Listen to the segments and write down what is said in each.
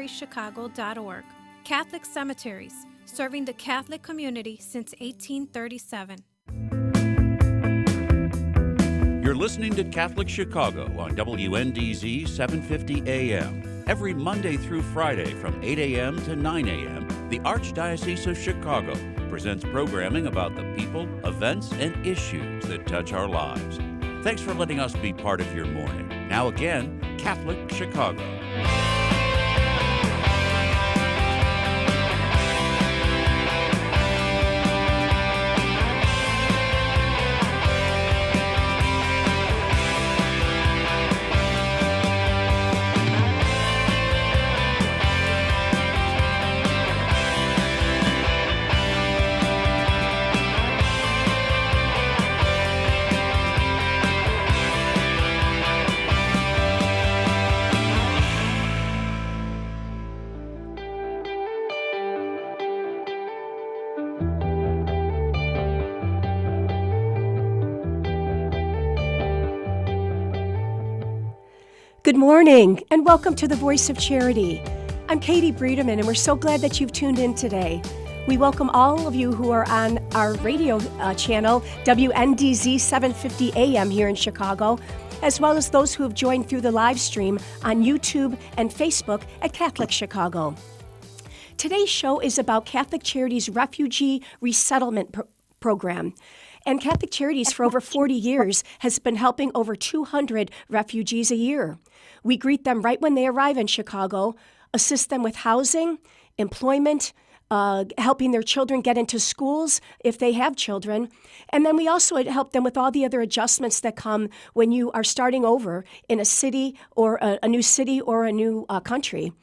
CatholiCHicago.org. Catholic Cemeteries, serving the Catholic community since 1837. You're listening to Catholic Chicago on WNDZ 750 AM. Every Monday through Friday from 8 a.m. to 9 a.m., the Archdiocese of Chicago presents programming about the people, events, and issues that touch our lives. Thanks for letting us be part of your morning. Now again, Catholic Chicago. Good morning, and welcome to the Voice of Charity. I'm Katie Bredemann, and we're so glad that you've tuned in today. We welcome all of you who are on our radio channel, WNDZ 750 AM here in Chicago, as well as those who have joined through the live stream on YouTube and Facebook at Catholic Chicago. Today's show is about Catholic Charities Refugee Resettlement Program. And Catholic Charities for over 40 years has been helping over 200 refugees a year. We greet them right when they arrive in Chicago, assist them with housing, employment, helping their children get into schools if they have children. And then we also help them with all the other adjustments that come when you are starting over in a city or a new city or a new country.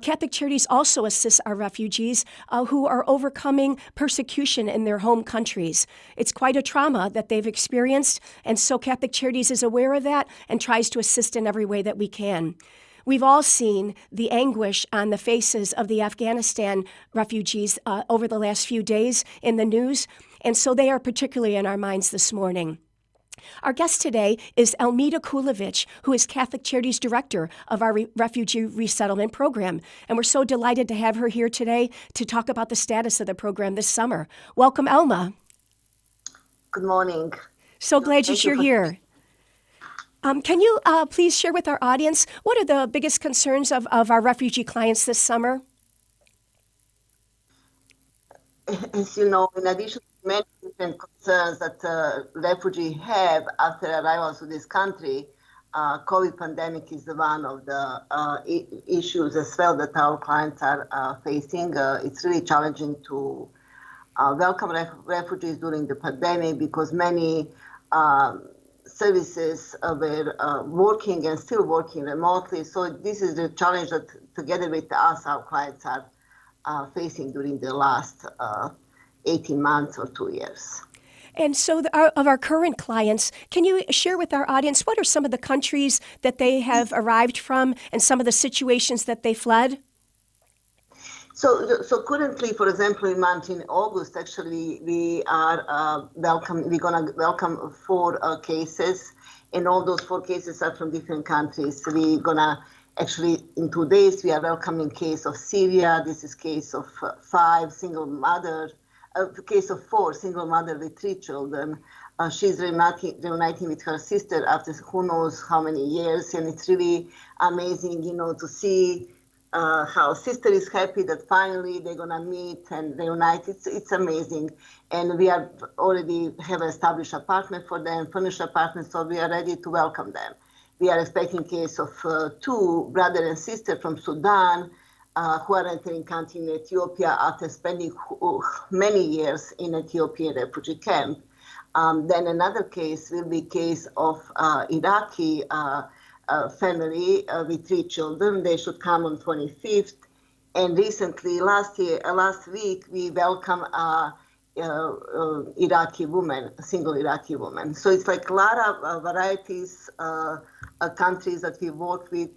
Catholic Charities also assists our refugees who are overcoming persecution in their home countries. It's quite a trauma that they've experienced, and so Catholic Charities is aware of that and tries to assist in every way that we can. We've all seen the anguish on the faces of the Afghanistan refugees over the last few days in the news, and so they are particularly in our minds this morning. Our guest today is ELMIDA KULOVIC, who is Catholic Charities Director of our Refugee Resettlement Program. And we're so delighted to have her here today to talk about the status of the program this summer. Welcome, Elma. Good morning. So glad you're here. Can you please share with our audience, what are the biggest concerns of our refugee clients this summer? As you know, in addition to many different concerns that refugees have after arrival to this country, COVID pandemic is one of the issues as well that our clients are facing. It's really challenging to welcome refugees during the pandemic because many services were working and still working remotely. So this is the challenge that together with us, our clients are facing during the last 18 months or 2 years. And so of our current clients, can you share with our audience what are some of the countries that they have arrived from and some of the situations that they fled? So currently, for example, in August, actually, we're going to welcome 4 cases, and all those 4 cases are from different countries. So we're going to actually, in 2 days, we are welcoming case of Syria. This is case of 5 single mother. A case of 4 single mother with 3 children. She's reuniting with her sister after who knows how many years, and it's really amazing, to see how sister is happy that finally they're gonna meet and reunite. It's amazing, and we are already have established apartment for them, furnished apartment, so we are ready to welcome them. We are expecting case of 2 brother and sister from Sudan. Who are entering country in Ethiopia after spending many years in Ethiopian refugee camp. Then another case will be case of Iraqi family with 3 children. They should come on 25th. And recently, last week, we welcome Iraqi woman, a single Iraqi woman. So it's like a lot of varieties, countries that we work with.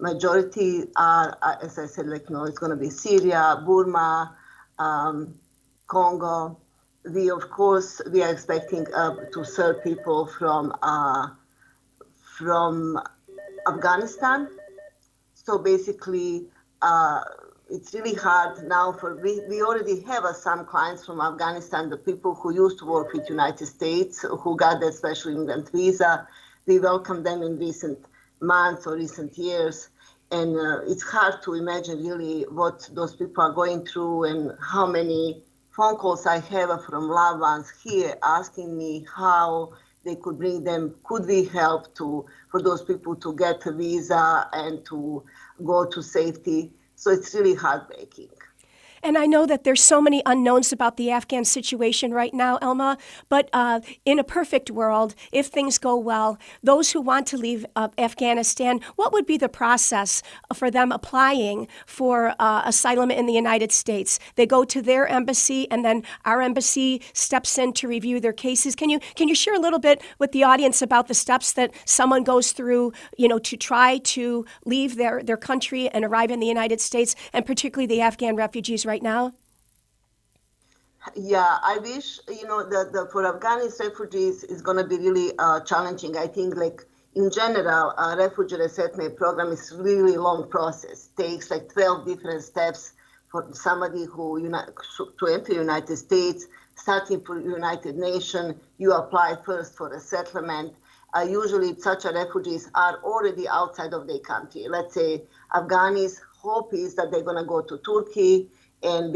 Majority are, as I said, it's going to be Syria, Burma, Congo. We are expecting to serve people from Afghanistan. So basically, it's really hard now we already have some clients from Afghanistan, the people who used to work with United States, who got their special immigrant visa. We welcome them in recent months or recent years. And it's hard to imagine really what those people are going through and how many phone calls I have from loved ones here asking me how they could bring them, could we help for those people to get a visa and to go to safety. So it's really heartbreaking. And I know that there's so many unknowns about the Afghan situation right now, Elma, but in a perfect world, if things go well, those who want to leave Afghanistan, what would be the process for them applying for asylum in the United States? They go to their embassy, and then our embassy steps in to review their cases. Can you share a little bit with the audience about the steps that someone goes through, to try to leave their country and arrive in the United States, and particularly the Afghan refugees right now? Yeah, I wish, for Afghanis refugees is going to be really challenging. I think, like, in general, a refugee resettlement program is really long process. Takes like 12 different steps for somebody to enter the United States, starting for United Nations. You apply first for a settlement. Usually such refugees are already outside of their country. Let's say Afghanis' hope is that they're going to go to Turkey, and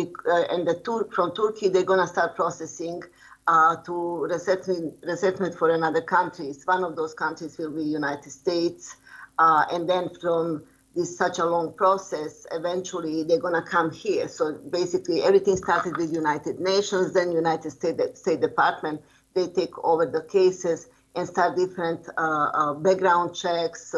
from Turkey, they're going to start processing to resettlement for another country. One of those countries will be United States. And then from such a long process, eventually they're going to come here. So basically everything started with United Nations, then United States State Department. They take over the cases and start different background checks,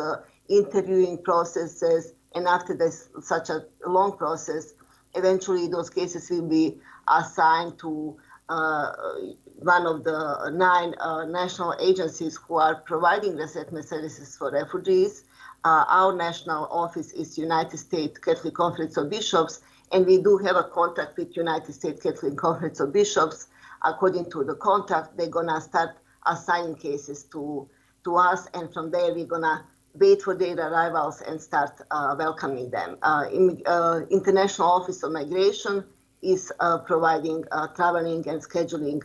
interviewing processes. And after such a long process, eventually those cases will be assigned to one of the 9 national agencies who are providing resettlement services for refugees. Our national office is United States Catholic Conference of Bishops, and we do have a contact with United States Catholic Conference of Bishops. According to the contact, they're going to start assigning cases to us, and from there we're going to wait for their arrivals and start welcoming them. International Office of Migration is providing traveling and scheduling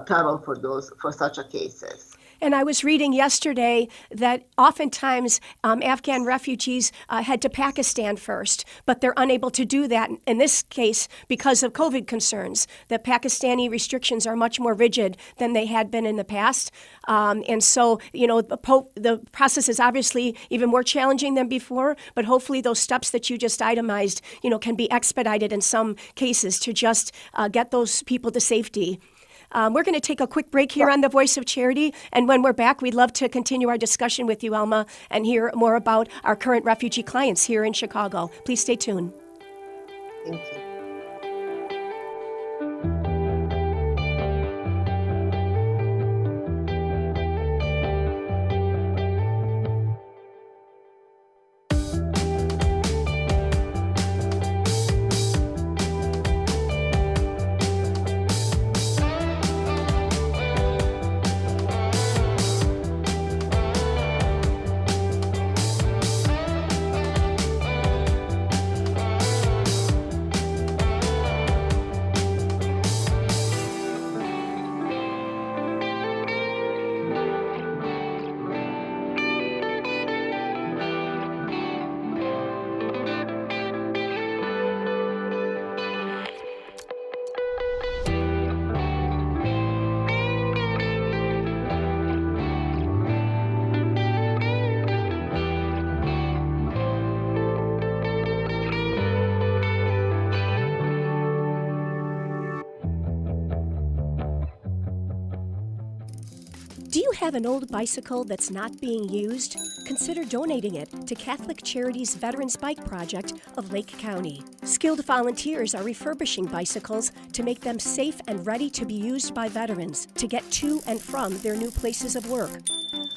travel for such cases. And I was reading yesterday that oftentimes Afghan refugees head to Pakistan first, but they're unable to do that in this case because of COVID concerns. The Pakistani restrictions are much more rigid than they had been in the past. And so, the process is obviously even more challenging than before, but hopefully those steps that you just itemized, can be expedited in some cases to just get those people to safety. We're going to take a quick break here on The Voice of Charity, and when we're back, we'd love to continue our discussion with you, Elma, and hear more about our current refugee clients here in Chicago. Please stay tuned. Thank you. Do you have an old bicycle that's not being used? Consider donating it to Catholic Charities Veterans Bike Project of Lake County. Skilled volunteers are refurbishing bicycles to make them safe and ready to be used by veterans to get to and from their new places of work.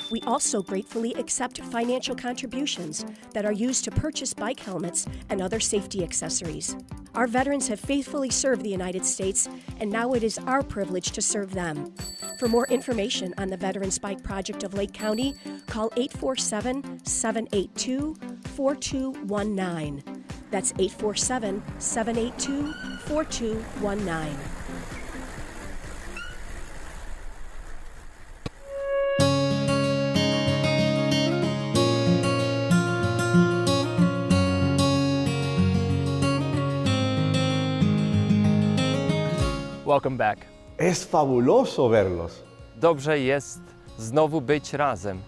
We also gratefully accept financial contributions that are used to purchase bike helmets and other safety accessories. Our veterans have faithfully served the United States, and now it is our privilege to serve them. For more information on the Veterans Bike Project of Lake County, call 847-782-4600. 847-782-4219. That's 847-782-4219. Welcome back. Es fabuloso verlos. Dobrze jest znowu być razem.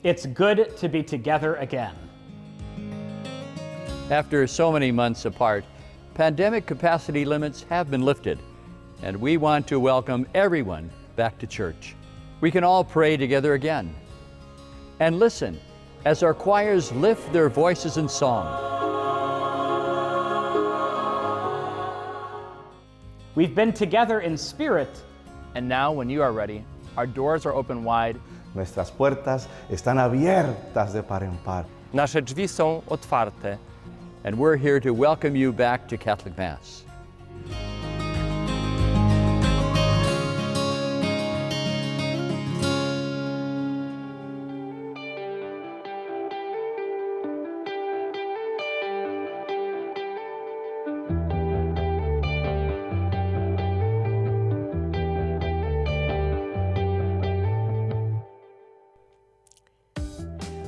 It's good to be together again. After so many months apart, pandemic capacity limits have been lifted, and we want to welcome everyone back to church. We can all pray together again. And listen as our choirs lift their voices in song. We've been together in spirit. And now, when you are ready, our doors are open wide. Nuestras puertas están abiertas de par en par. Nasze drzwi są otwarte. And we're here to welcome you back to Catholic Mass.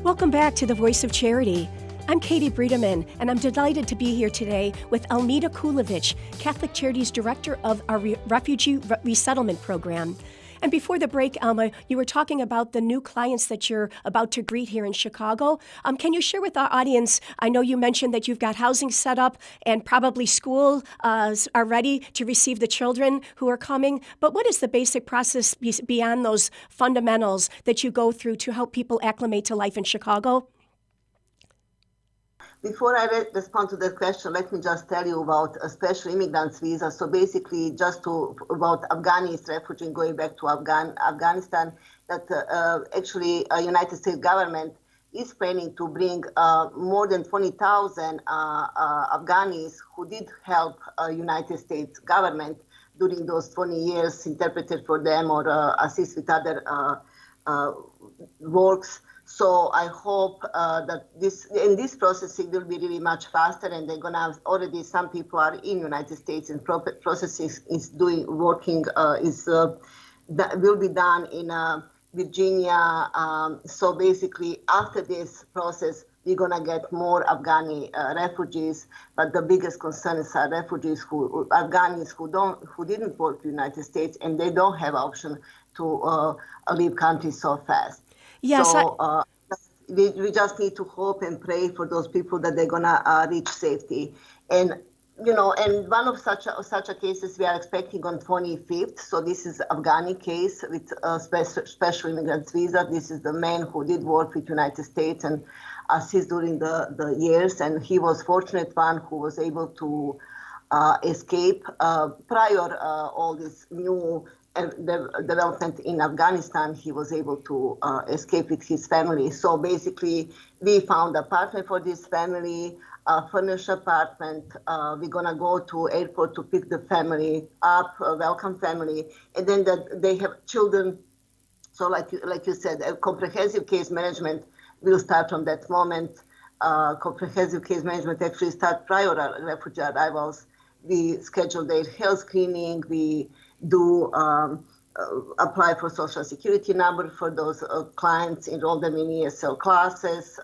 Welcome back to the Voice of Charity. I'm Katie Bredemann, and I'm delighted to be here today with ELMIDA KULOVIC, Catholic Charities Director of our Refugee Resettlement Program. And before the break, Alma, you were talking about the new clients that you're about to greet here in Chicago. Can you share with our audience, I know you mentioned that you've got housing set up and probably schools are ready to receive the children who are coming, but what is the basic process beyond those fundamentals that you go through to help people acclimate to life in Chicago? Before I respond to that question, let me just tell you about a special immigrants visa. So basically, about Afghanis refugees going back to Afghanistan, that actually United States government is planning to bring more than 20,000 Afghanis who did help United States government during those 20 years, interpreted for them or assist with other works. So I hope that this processing will be really much faster, and they're gonna have already some people are in United States, and processing is will be done in Virginia. So basically, after this process, we're gonna get more Afghani refugees. But the biggest concern is refugees Afghanis who didn't work in the United States, and they don't have option to leave country so fast. Yes, so we just need to hope and pray for those people that they're gonna reach safety. And and one of such a cases we are expecting on 25th. So this is Afghani case with a special immigrant visa. This is the man who did work with United States and assist during the years, and he was fortunate one who was able to escape prior all this new development in Afghanistan. He was able to escape with his family. So basically, we found a partner for this family, a furnished apartment. We're gonna go to airport to pick the family up, welcome family, and then they have children. So like you said, a comprehensive case management will start from that moment. Comprehensive case management actually start prior refugee arrivals. We schedule their health screening. We do apply for Social Security number for those clients, enroll them in ESL classes,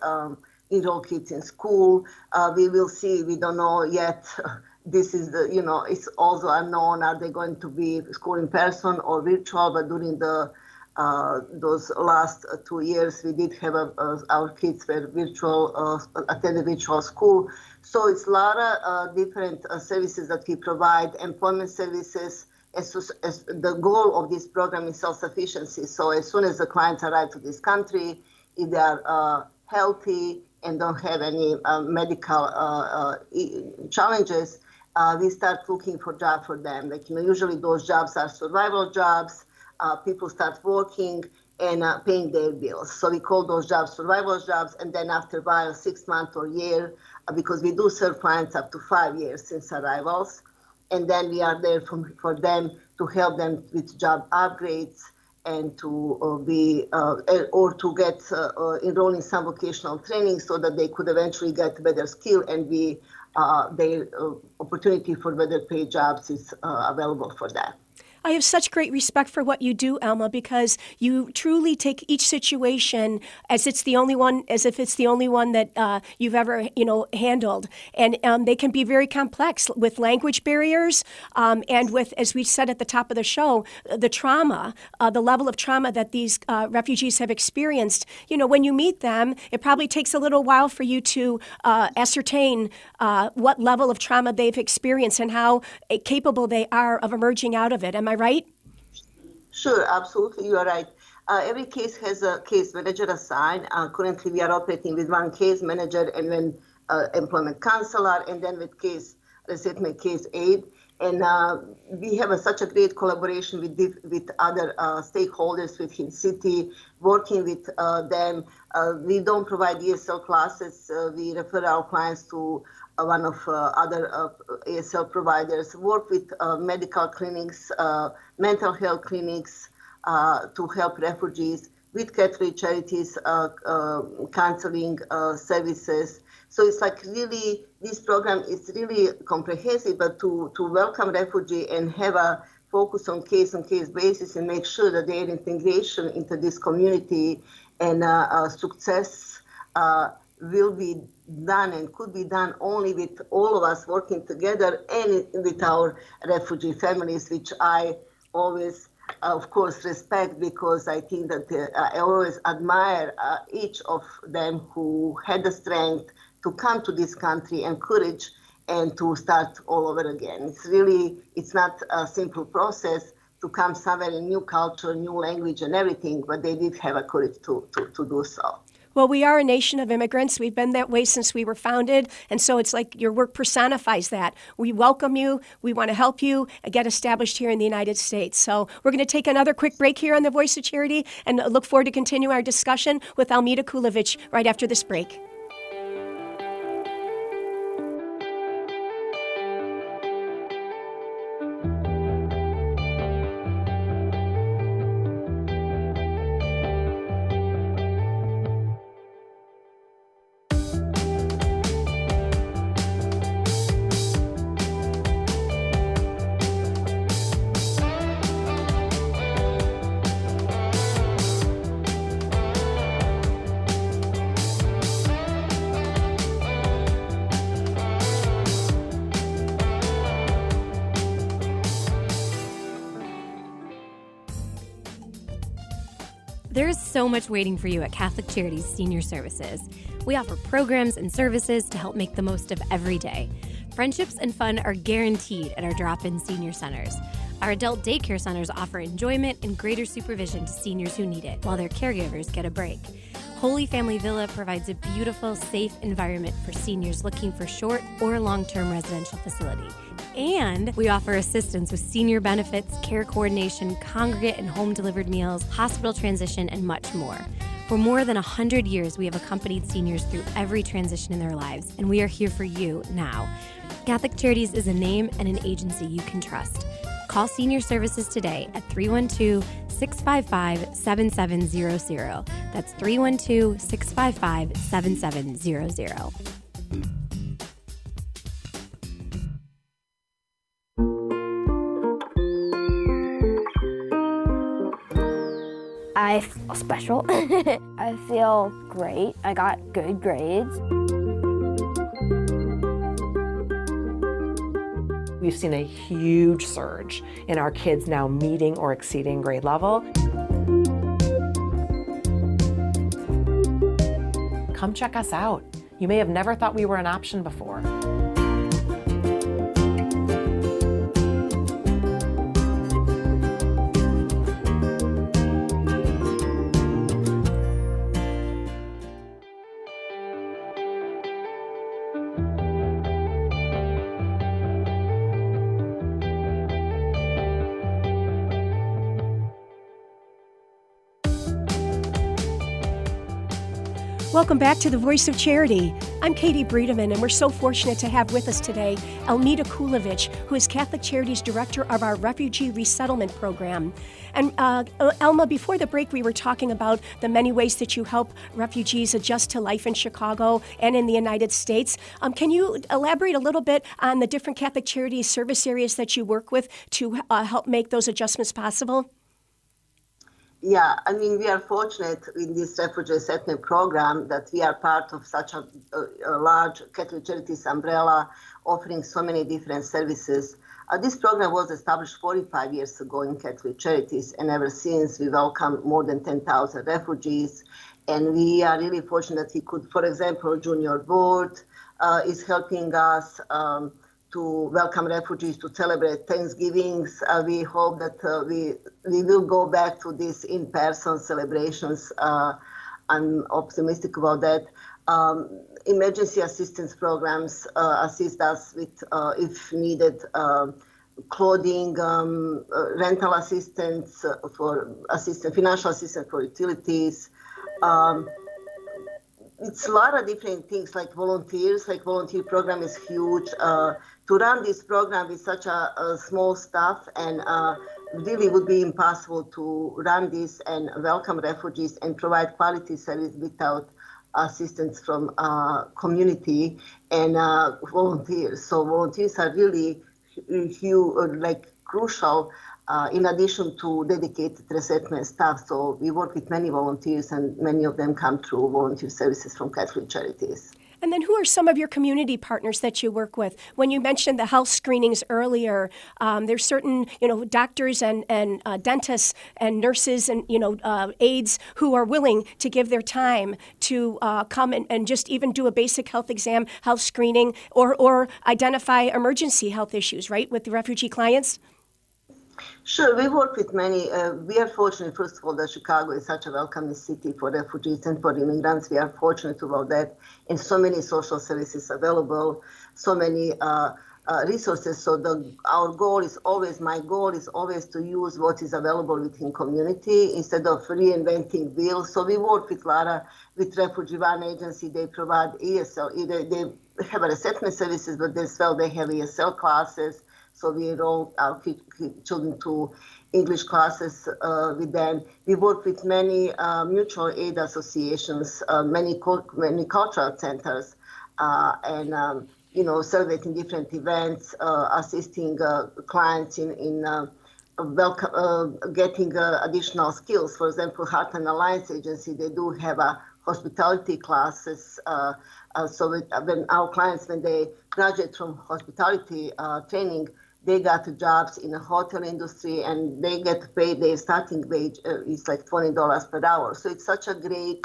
enroll kids in school. We will see, we don't know yet. This is it's also unknown. Are they going to be school in person or virtual? But during those last 2 years, we did have our kids were attended virtual school. So it's a lot of different services that we provide, employment services. As the goal of this program is self-sufficiency. So as soon as the clients arrive to this country, if they are healthy and don't have any medical challenges, we start looking for jobs for them. Like usually those jobs are survival jobs. People start working and paying their bills. So we call those jobs survival jobs. And then after a while, 6 months or a year, because we do serve clients up to 5 years since arrivals. And then we are there for them to help them with job upgrades and to be or to get enrolled in some vocational training so that they could eventually get better skill and be their opportunity for better paid jobs is available for that. I have such great respect for what you do, Alma, because you truly take each situation as if it's the only one that you've ever, handled. And they can be very complex with language barriers and with, as we said at the top of the show, the trauma, the level of trauma that these refugees have experienced. When you meet them, it probably takes a little while for you to ascertain what level of trauma they've experienced and how capable they are of emerging out of it. Am I right? Sure, absolutely, you are right. Every case has a case manager assigned. Currently, we are operating with one case manager and then employment counselor, and then with case resettlement case aide. And we have such a great collaboration with other stakeholders within city, working with them. We don't provide ESL classes. We refer our clients to one of other ESL providers, work with medical clinics, mental health clinics to help refugees, with Catholic Charities counseling services. So it's like really, this program is really comprehensive, but to welcome refugee and have a focus on case-on-case basis and make sure that their integration into this community and success will be done and could be done only with all of us working together and with our refugee families, which I always, of course, respect, because I think that I always admire each of them who had the strength to come to this country and courage and to start all over again. It's not a simple process to come somewhere in new culture, new language and everything, but they did have a courage to do so. Well, we are a nation of immigrants. We've been that way since we were founded. And so it's like your work personifies that. We welcome you. We want to help you get established here in the United States. So we're going to take another quick break here on The Voice of Charity and look forward to continue our discussion with ELMIDA KULOVIC right after this break. There is so much waiting for you at Catholic Charities Senior Services. We offer programs and services to help make the most of every day. Friendships and fun are guaranteed at our drop-in senior centers. Our adult daycare centers offer enjoyment and greater supervision to seniors who need it, while their caregivers get a break. Holy Family Villa provides a beautiful, safe environment for seniors looking for short or long-term residential facility. And we offer assistance with senior benefits, care coordination, congregate and home-delivered meals, hospital transition, and much more. For more than 100 years, we have accompanied seniors through every transition in their lives, and we are here for you now. Catholic Charities is a name and an agency you can trust. Call Senior Services today at 312-655-7700. That's 312-655-7700. I feel special. I feel great. I got good grades. We've seen a huge surge in our kids now meeting or exceeding grade level. Come check us out. You may have never thought we were an option before. Welcome back to the Voice of Charity. I'm Katie Bredemann, and we're so fortunate to have with us today ELMIDA KULOVIC, who is Catholic Charities Director of our Refugee Resettlement Program. And Elma, before the break, we were talking about the many ways that you help refugees adjust to life in Chicago and in the United States. Can you elaborate a little bit on the different Catholic Charities service areas that you work with to help make those adjustments possible? Yeah, I mean, we are fortunate in this refugee resettlement program that we are part of such a large Catholic Charities umbrella offering so many different services. This program was established 45 years ago in Catholic Charities, and ever since we welcomed more than 10,000 refugees. And we are really fortunate that we could, for example, Junior Board is helping us to welcome refugees to celebrate Thanksgivings. We hope that we will go back to these in-person celebrations. I'm optimistic about that. Emergency assistance programs assist us with, if needed, clothing, rental assistance, financial assistance for utilities. It's a lot of different things like volunteers. Like volunteer program is huge. To run this program with such a small staff and really would be impossible to run this and welcome refugees and provide quality service without assistance from community and volunteers. So volunteers are really crucial in addition to dedicated resettlement staff. So we work with many volunteers, and many of them come through volunteer services from Catholic Charities. And then who are some of your community partners that you work with? When you mentioned the health screenings earlier, there's certain, doctors and dentists and nurses and, aides who are willing to give their time to come and just even do a basic health exam, health screening, or identify emergency health issues, right, with the refugee clients? Sure, we work with many. We are fortunate, first of all, that Chicago is such a welcoming city for refugees and for immigrants. We are fortunate about that, and so many social services available, so many resources. So my goal is always to use what is available within community instead of reinventing wheels. So we work with with Refugee One Agency. They provide ESL. They have resettlement services, but as well they have ESL classes. So we enroll our children to English classes with them. We work with many mutual aid associations, many cultural centers, and celebrating different events, assisting clients in getting additional skills. For example, Heart and Alliance Agency, they do have hospitality classes. So when our clients, when they graduate from hospitality training, they got jobs in the hotel industry, and they get paid. Their starting wage is like $20 per hour. So it's such a great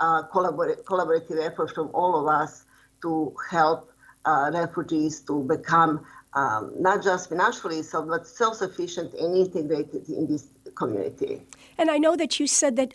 collaborative effort from all of us to help refugees to become not just financially but self-sufficient and integrated in this community. And I know that you said that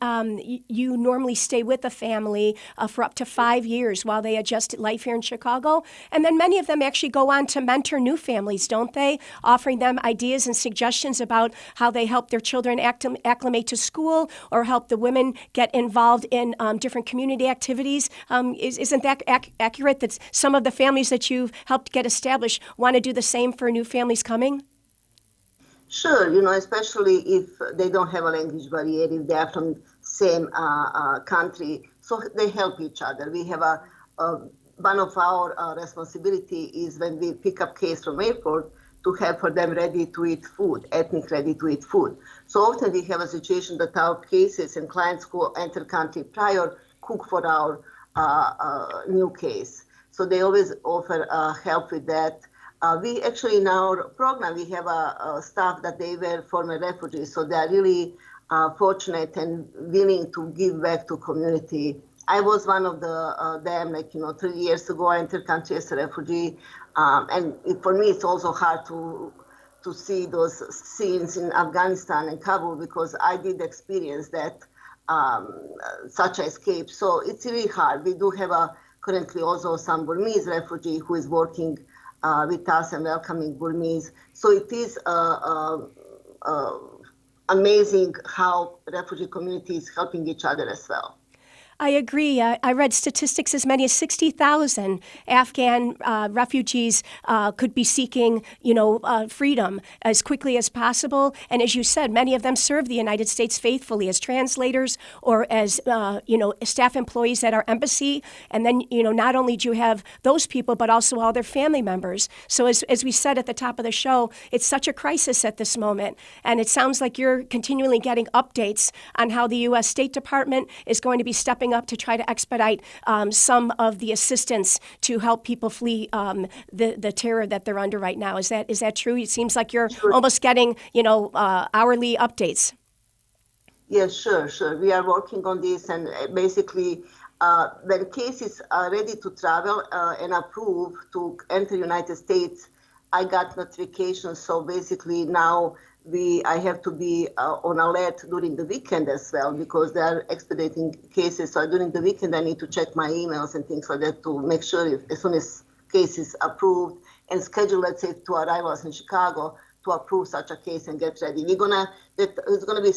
you normally stay with a family for up to 5 years while they adjust life here in Chicago. And then many of them actually go on to mentor new families, don't they? Offering them ideas and suggestions about how they help their children acclimate to school or help the women get involved in different community activities. Isn't that accurate that some of the families that you've helped get established want to do the same for new families coming? Sure, especially if they don't have a language barrier, if they are from same country, so they help each other. We have one of our responsibility is when we pick up case from airport to have for them ready-to-eat food, ethnic ready-to-eat food. So often we have a situation that our cases and clients who enter country prior cook for our new case. So they always offer help with that. We actually, in our program, we have a staff that they were former refugees, so they are really fortunate and willing to give back to community. I was one of them, 3 years ago, I entered country as a refugee. And for me, it's also hard to see those scenes in Afghanistan and Kabul because I did experience that, such an escape. So it's really hard. We do have currently also some Burmese refugee who is working with us and welcoming Burmese. So it is amazing how refugee community is helping each other as well. I agree. I read statistics as many as 60,000 Afghan refugees could be seeking, freedom as quickly as possible. And as you said, many of them serve the United States faithfully as translators or as, staff employees at our embassy. And then, not only do you have those people, but also all their family members. So as we said at the top of the show, it's such a crisis at this moment. And it sounds like you're continually getting updates on how the U.S. State Department is going to be stepping up to try to expedite some of the assistance to help people flee the terror that they're under right now. Is that true? It seems like you're almost getting, hourly updates. Yes, sure. We are working on this, and basically, when cases are ready to travel and approved to enter United States, I got notifications. So basically now I have to be on alert during the weekend as well, because they are expediting cases. So during the weekend, I need to check my emails and things like that to make sure if, as soon as case is approved and schedule, let's say, to arrivals in Chicago to approve such a case and get ready. It's gonna be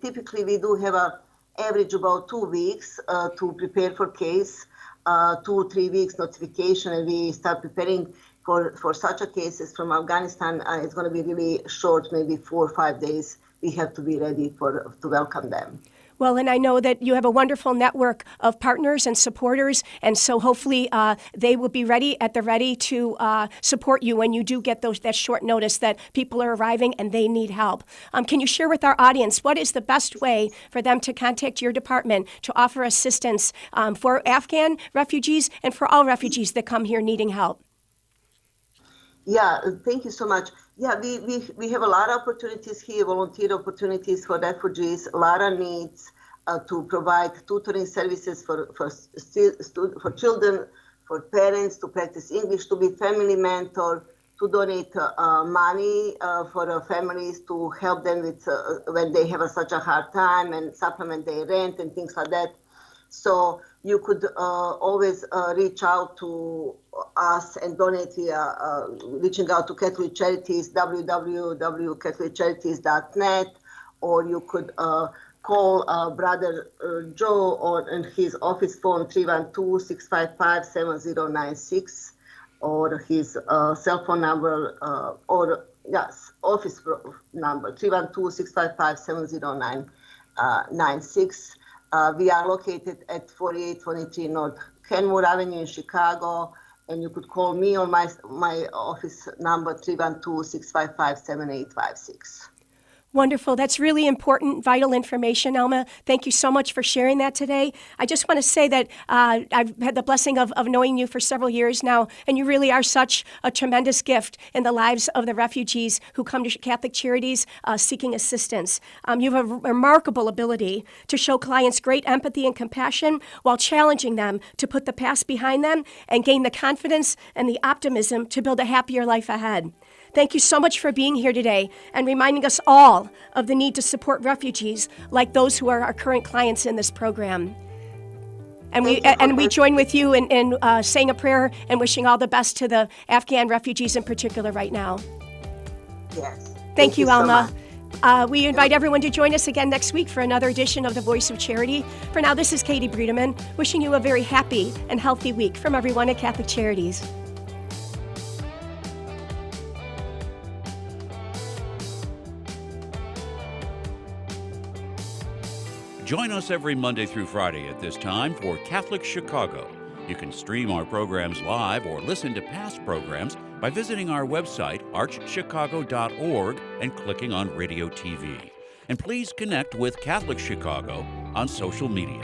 typically we do have a average about 2 weeks to prepare for case, 2-3 weeks notification, and we start preparing for such a cases from Afghanistan. It's going to be really short, maybe 4 or 5 days. We have to be ready to welcome them. Well, and I know that you have a wonderful network of partners and supporters, and so hopefully they will be ready to support you when you do get that short notice that people are arriving and they need help. Can you share with our audience what is the best way for them to contact your department to offer assistance for Afghan refugees and for all refugees that come here needing help? Yeah, thank you so much. Yeah, we have a lot of opportunities here, volunteer opportunities for refugees, a lot of needs to provide tutoring services for children, for parents to practice English, to be family mentor, to donate money for families to help them with when they have such a hard time and supplement their rent and things like that. So you could always reach out to us and donate via reaching out to Catholic Charities, www.catholiccharities.net, or you could call Brother Joe on his office phone 312-655-7096, or his cell phone number, office number 312-655-7096. We are located at 4823 North Kenmore Avenue in Chicago, and you could call me on my office number 312-655-7856. Wonderful. That's really important, vital information, Alma. Thank you so much for sharing that today. I just want to say that I've had the blessing of knowing you for several years now, and you really are such a tremendous gift in the lives of the refugees who come to Catholic Charities seeking assistance. You have a remarkable ability to show clients great empathy and compassion while challenging them to put the past behind them and gain the confidence and the optimism to build a happier life ahead. Thank you so much for being here today and reminding us all of the need to support refugees like those who are our current clients in this program. And we join with you in saying a prayer and wishing all the best to the Afghan refugees in particular right now. Yes. Thank you, Alma. So we invite everyone to join us again next week for another edition of The Voice of Charity. For now, this is Katie Bredemann, wishing you a very happy and healthy week from everyone at Catholic Charities. Join us every Monday through Friday at this time for Catholic Chicago. You can stream our programs live or listen to past programs by visiting our website, archchicago.org, and clicking on Radio TV. And please connect with Catholic Chicago on social media.